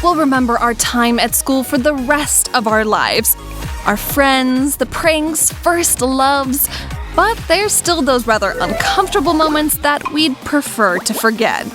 We'll remember our time at school for the rest of our lives. Our friends, the pranks, first loves. But there's still those rather uncomfortable moments that we'd prefer to forget.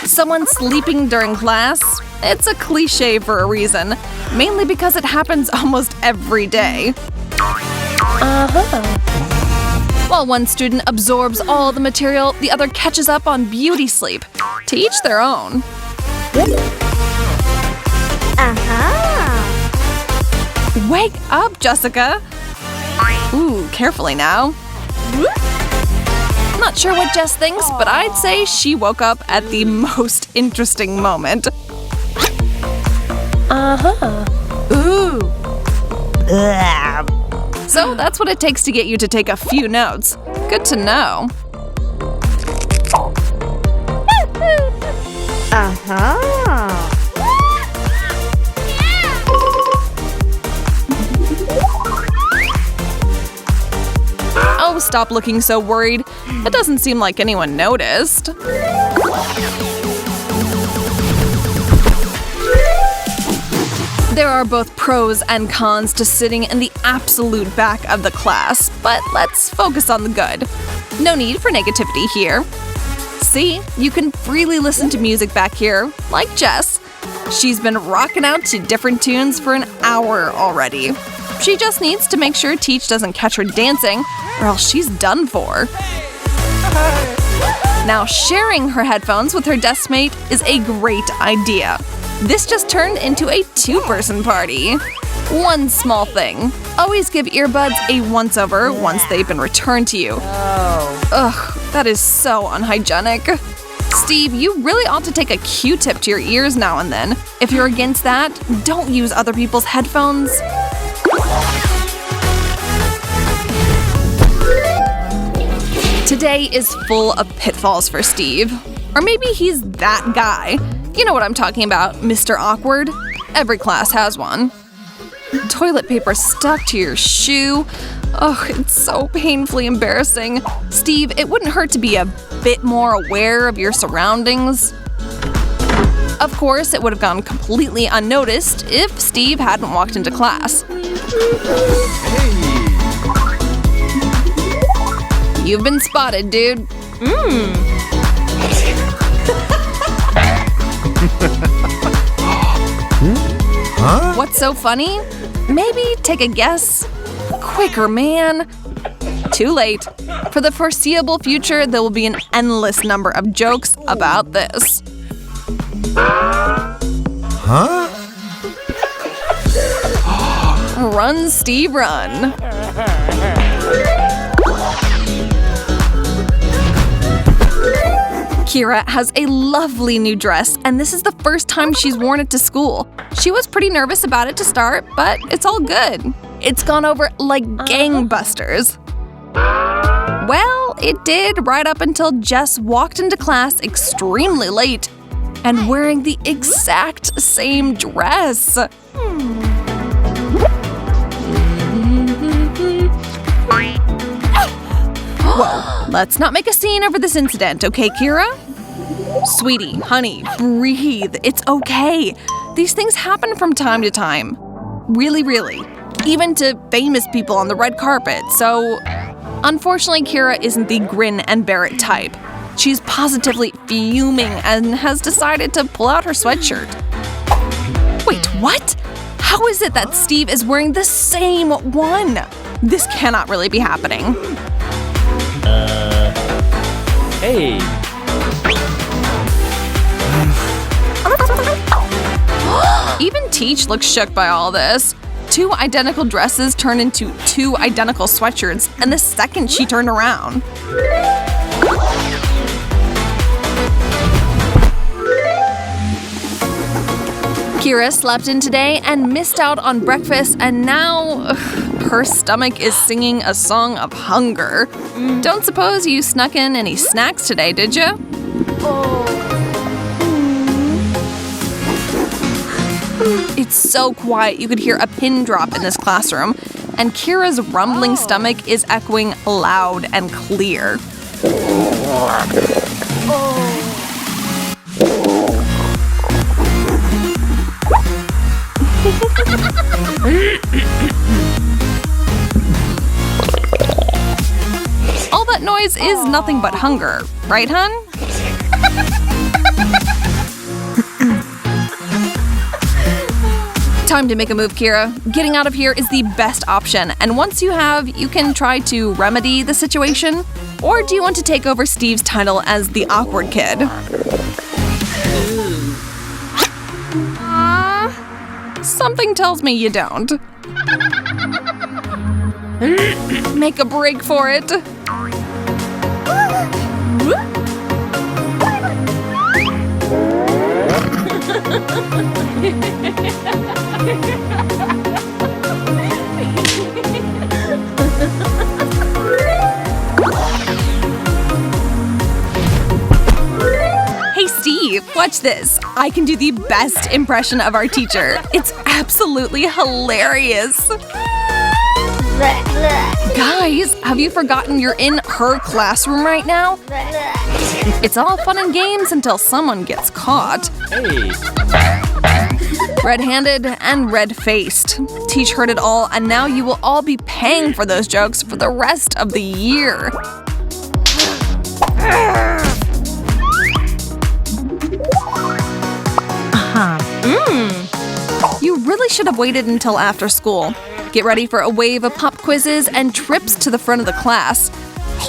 Someone sleeping during class? It's a cliche for a reason, mainly because it happens almost every day. While one student absorbs all the material, the other catches up on beauty sleep. To each their own. Wake up, Jessica! Ooh, carefully now. Not sure what Jess thinks, but I'd say she woke up at the most interesting moment. Ooh. So that's what it takes to get you to take a few notes. Good to know. Oh, stop looking so worried. It doesn't seem like anyone noticed. There are both pros and cons to sitting in the absolute back of the class, but let's focus on the good. No need for negativity here. See, you can freely listen to music back here, like Jess. She's been rocking out to different tunes for an hour already. She just needs to make sure Teach doesn't catch her dancing, or else she's done for. Now, sharing her headphones with her deskmate is a great idea. This just turned into a two-person party. One small thing. Always give earbuds a once-over once they've been returned to you. Ugh, that is so unhygienic. Steve, you really ought to take a Q-tip to your ears now and then. If you're against that, don't use other people's headphones. Today is full of pitfalls for Steve. Or maybe he's that guy. You know what I'm talking about, Mr. Awkward. Every class has one. Toilet paper stuck to your shoe. Ugh, it's so painfully embarrassing. Steve, it wouldn't hurt to be a bit more aware of your surroundings. Of course, it would have gone completely unnoticed if Steve hadn't walked into class. You've been spotted, dude. What's so funny? Maybe take a guess. Quicker, man. Too late. For the foreseeable future, there will be an endless number of jokes about this. Run, Steve, run. Kira has a lovely new dress, and this is the first time she's worn it to school. She was pretty nervous about it to start, but it's all good. It's gone over like gangbusters. Well, it did right up until Jess walked into class extremely late and wearing the exact same dress. Whoa, let's not make a scene over this incident, okay, Kira? Sweetie, honey, breathe. It's okay. These things happen from time to time. Really, really. Even to famous people on the red carpet, so… Unfortunately, Kira isn't the grin and bear it type. She's positively fuming and has decided to pull out her sweatshirt. Wait, what? How is it that Steve is wearing the same one? This cannot really be happening. Hey. Even Teach looks shook by all this. 2 identical dresses turned into 2 identical sweatshirts, and the second she turned around. Kira slept in today and missed out on breakfast, and now her stomach is singing a song of hunger. Don't suppose you snuck in any snacks today, did you? It's so quiet you could hear a pin drop in this classroom, and Kira's rumbling stomach is echoing loud and clear. All that noise is nothing but hunger, right, hun? Time to make a move, Kira. Getting out of here is the best option, and once you have, you can try to remedy the situation. Or do you want to take over Steve's title as the awkward kid? Something tells me you don't. Make a break for it. Hey Steve, watch this. I can do the best impression of our teacher. It's absolutely hilarious. Guys, have you forgotten you're in her classroom right now? It's all fun and games until someone gets caught. Hey. Red-handed and red-faced. Teach heard it all, and now you will all be paying for those jokes for the rest of the year. You really should have waited until after school. Get ready for a wave of pop quizzes and trips to the front of the class.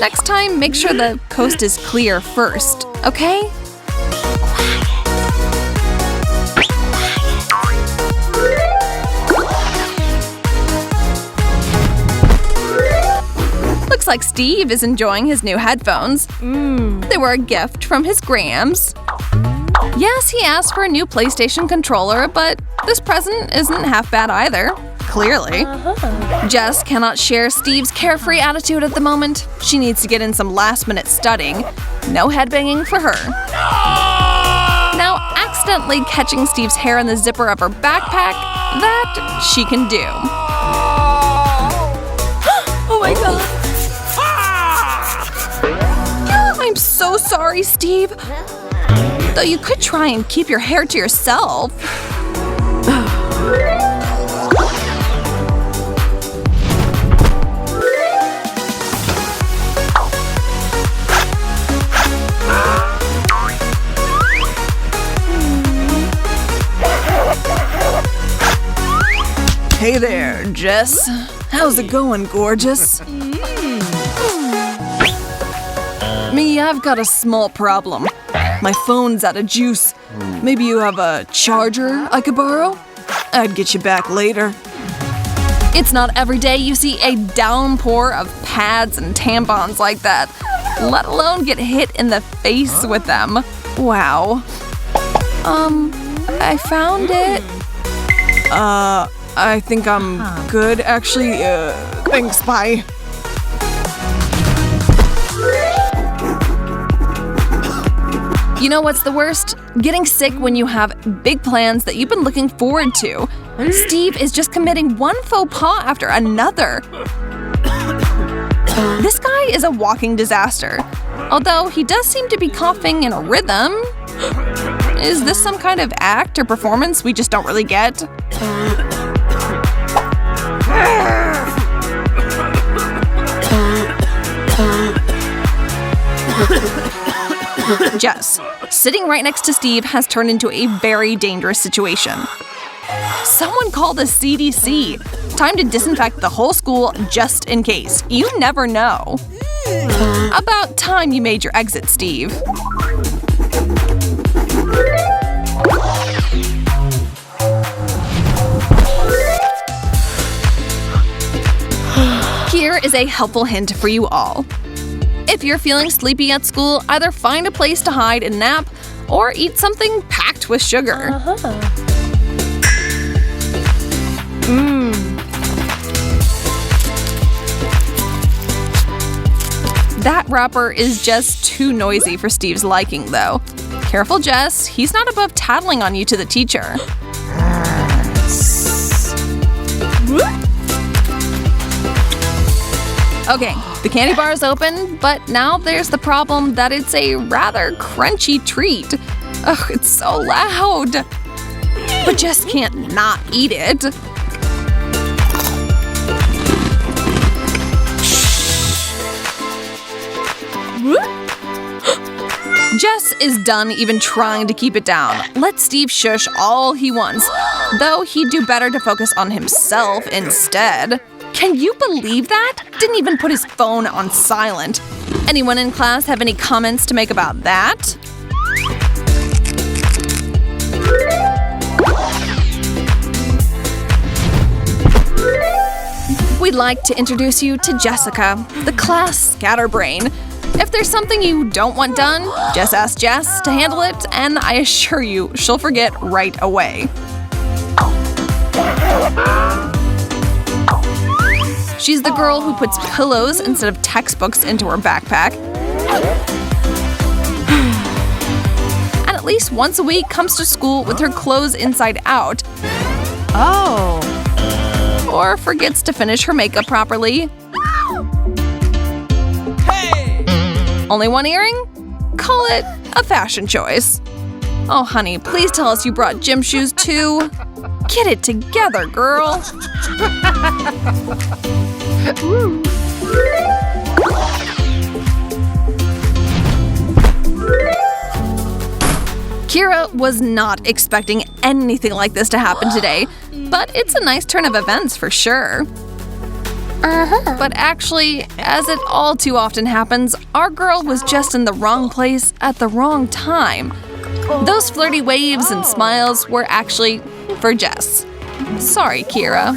Next time, make sure the coast is clear first, okay? Looks like Steve is enjoying his new headphones. They were a gift from his Grams. Yes, he asked for a new PlayStation controller, but this present isn't half bad either. Clearly. Jess cannot share Steve's carefree attitude at the moment. She needs to get in some last-minute studying. No headbanging for her. Now, accidentally catching Steve's hair in the zipper of her backpack, that she can do. Oh my god. I'm so sorry, Steve. Though you could try and keep your hair to yourself. Hey there, Jess. How's it going, gorgeous? Me, I've got a small problem. My phone's out of juice. Maybe you have a charger I could borrow? I'd get you back later. It's not every day you see a downpour of pads and tampons like that, let alone get hit in the face with them. Wow. I found it. I think I'm good, actually. Thanks, bye. You know what's the worst? Getting sick when you have big plans that you've been looking forward to. Steve is just committing one faux pas after another. This guy is a walking disaster. Although he does seem to be coughing in a rhythm. Is this some kind of act or performance we just don't really get? Jess, sitting right next to Steve has turned into a very dangerous situation. Someone call the CDC. Time to disinfect the whole school just in case. You never know. About time you made your exit, Steve. Here is a helpful hint for you all. If you're feeling sleepy at school, either find a place to hide and nap, or eat something packed with sugar. That wrapper is just too noisy for Steve's liking, though. Careful, Jess. He's not above tattling on you to the teacher. Okay, the candy bar is open, but now there's the problem that it's a rather crunchy treat. Ugh, it's so loud. But Jess can't not eat it. is done even trying to keep it down. Let Steve shush all he wants, though he'd do better to focus on himself instead. Can you believe that? Didn't even put his phone on silent. Anyone in class have any comments to make about that? We'd like to introduce you to Jessica, the class scatterbrain. If there's something you don't want done, just ask Jess to handle it, and I assure you, she'll forget right away. She's the girl who puts pillows instead of textbooks into her backpack. And at least once a week comes to school with her clothes inside out. Oh. Or forgets to finish her makeup properly. Hey! Only one earring? Call it a fashion choice. Oh, honey, please tell us you brought gym shoes too. Get it together, girl. Kira was not expecting anything like this to happen today, but it's a nice turn of events for sure. But actually, as it all too often happens, our girl was just in the wrong place at the wrong time. Those flirty waves and smiles were actually for Jess. Sorry, Kira.